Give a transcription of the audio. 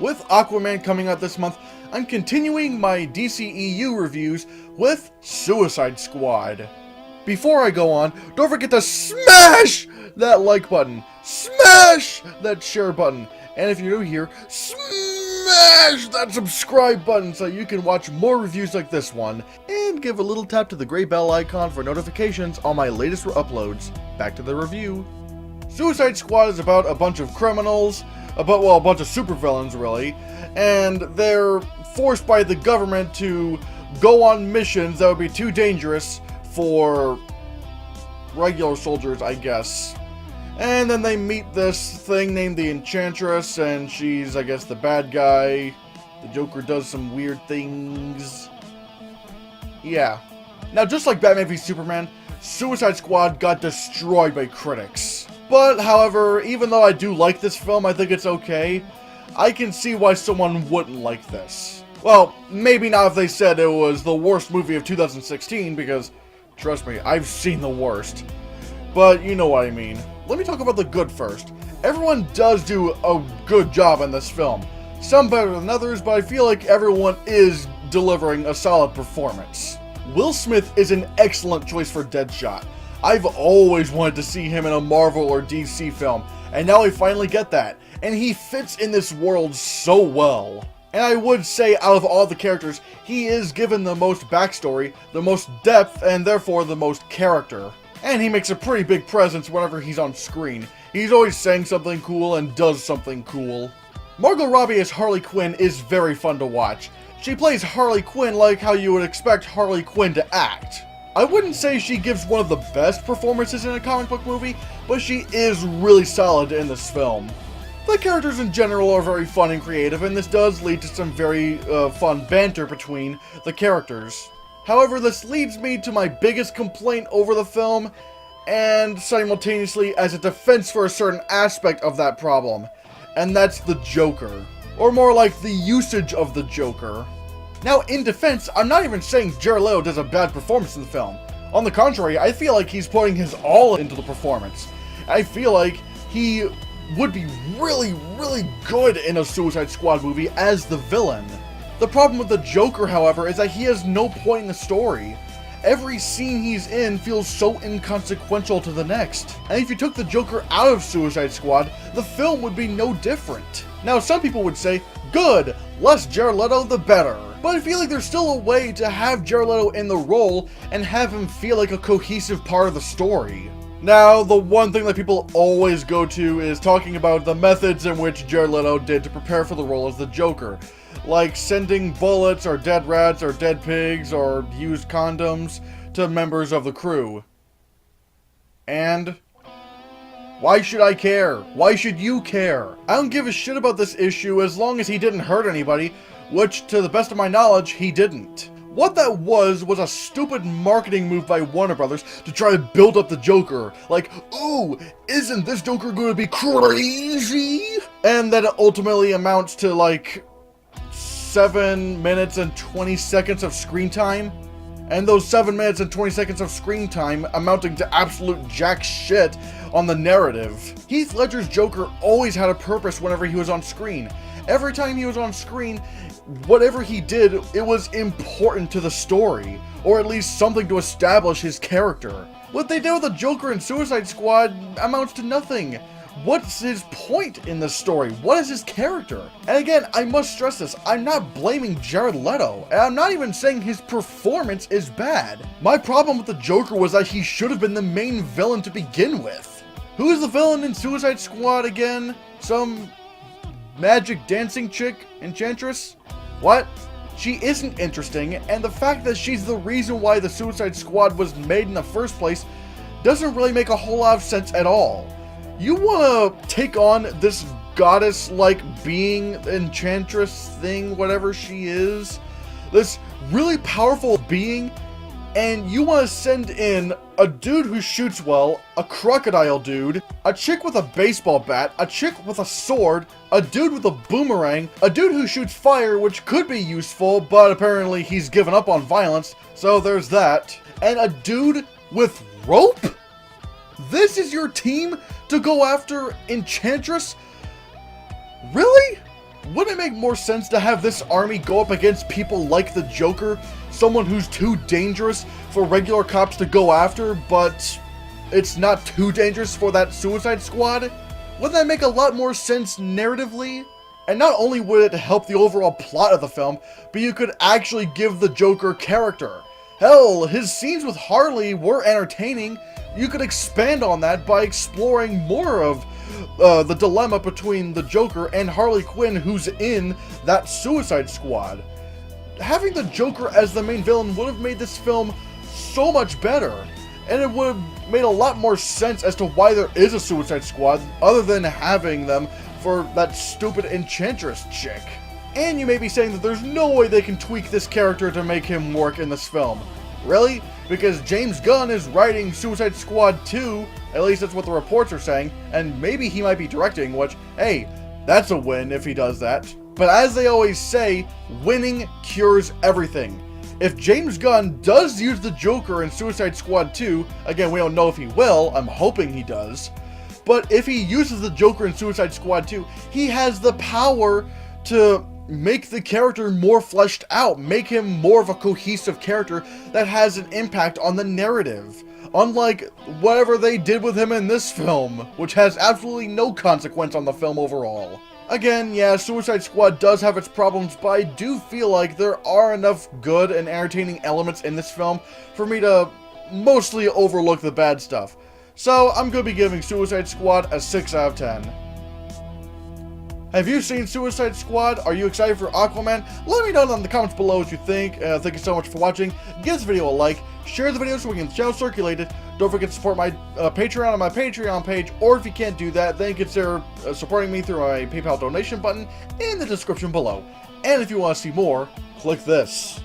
With Aquaman coming out this month, I'm continuing my DCEU reviews with Suicide Squad. Before I go on, don't forget to smash that like button, smash that share button, and if you're new here, smash that subscribe button so you can watch more reviews like this one, and give a little tap to the gray bell icon for notifications on my latest uploads. Back to the review. Suicide Squad is about a bunch of criminals, a bunch of supervillains really, and they're forced by the government to go on missions that would be too dangerous for regular soldiers, I guess. And then they meet this thing named the Enchantress, and she's, I guess, the bad guy. The Joker does some weird things. Yeah. Now, just like Batman v Superman, Suicide Squad got destroyed by critics. But, however, even though I do like this film, I think it's okay, I can see why someone wouldn't like this. Well, maybe not if they said it was the worst movie of 2016, because, trust me, I've seen the worst. But you know what I mean. Let me talk about the good first. Everyone does do a good job in this film. Some better than others, but I feel like everyone is delivering a solid performance. Will Smith is an excellent choice for Deadshot. I've always wanted to see him in a Marvel or DC film, and now I finally get that. And he fits in this world so well. And I would say out of all the characters, he is given the most backstory, the most depth, and therefore the most character. And he makes a pretty big presence whenever he's on screen. He's always saying something cool and does something cool. Margot Robbie as Harley Quinn is very fun to watch. She plays Harley Quinn like how you would expect Harley Quinn to act. I wouldn't say she gives one of the best performances in a comic book movie, but she is really solid in this film. The characters in general are very fun and creative, and this does lead to some very fun banter between the characters. However, this leads me to my biggest complaint over the film, and simultaneously as a defense for a certain aspect of that problem, and that's the Joker. Or more like the usage of the Joker. Now, in defense, I'm not even saying Jared Leto does a bad performance in the film. On the contrary, I feel like he's putting his all into the performance. I feel like he would be really, really good in a Suicide Squad movie as the villain. The problem with the Joker, however, is that he has no point in the story. Every scene he's in feels so inconsequential to the next. And if you took the Joker out of Suicide Squad, the film would be no different. Now, some people would say, good, less Jared Leto the better. But I feel like there's still a way to have Jared Leto in the role and have him feel like a cohesive part of the story. Now, the one thing that people always go to is talking about the methods in which Jared Leto did to prepare for the role as the Joker. Like sending bullets or dead rats or dead pigs or used condoms to members of the crew. And why should I care? Why should you care? I don't give a shit about this issue as long as he didn't hurt anybody, which, to the best of my knowledge, he didn't. What that was a stupid marketing move by Warner Brothers to try to build up the Joker. Like, ooh, isn't this Joker going to be crazy? And that ultimately amounts to, like, 7 minutes and 20 seconds of screen time. And those 7 minutes and 20 seconds of screen time amounting to absolute jack shit on the narrative. Heath Ledger's Joker always had a purpose whenever he was on screen. Every time he was on screen, whatever he did, it was important to the story, or at least something to establish his character. What they did with the Joker in Suicide Squad amounts to nothing. What's his point in the story? What is his character? And again, I must stress this, I'm not blaming Jared Leto, and I'm not even saying his performance is bad. My problem with the Joker was that he should have been the main villain to begin with. Who is the villain in Suicide Squad again? Some magic dancing chick, Enchantress? What? She isn't interesting, and the fact that she's the reason why the Suicide Squad was made in the first place doesn't really make a whole lot of sense at all. You want to take on this goddess-like being, Enchantress thing, whatever she is, this really powerful being, and you want to send in a dude who shoots well, a crocodile dude, a chick with a baseball bat, a chick with a sword, a dude with a boomerang, a dude who shoots fire, which could be useful, but apparently he's given up on violence, so there's that, and a dude with rope? This is your team to go after Enchantress? Really? wouldn't it make more sense to have this army go up against people like the Joker, someone who's too dangerous for regular cops to go after, but it's not too dangerous for that Suicide Squad? Wouldn't that make a lot more sense narratively? And not only would it help the overall plot of the film, but you could actually give the Joker character. Hell, his scenes with Harley were entertaining. You could expand on that by exploring more of the dilemma between the Joker and Harley Quinn, who's in that Suicide Squad. Having the Joker as the main villain would have made this film so much better, and it would have made a lot more sense as to why there is a Suicide Squad, other than having them for that stupid Enchantress chick. And you may be saying that there's no way they can tweak this character to make him work in this film. Really? Because James Gunn is writing Suicide Squad 2, at least that's what the reports are saying, and maybe he might be directing, which, hey, that's a win if he does that. But as they always say, winning cures everything. If James Gunn does use the Joker in Suicide Squad 2, again, we don't know if he will, I'm hoping he does, but if he uses the Joker in Suicide Squad 2, he has the power to make the character more fleshed out, make him more of a cohesive character that has an impact on the narrative. Unlike whatever they did with him in this film, which has absolutely no consequence on the film overall. Again, yeah, Suicide Squad does have its problems, but I do feel like there are enough good and entertaining elements in this film for me to mostly overlook the bad stuff. So, I'm going to be giving Suicide Squad a 6 out of 10. Have you seen Suicide Squad? Are you excited for Aquaman? Let me know in the comments below what you think. Thank you so much for watching. Give this video a like, share the video so we can channel circulate it. Don't forget to support my Patreon on my Patreon page, or if you can't do that, then consider supporting me through my PayPal donation button in the description below. And if you want to see more, click this.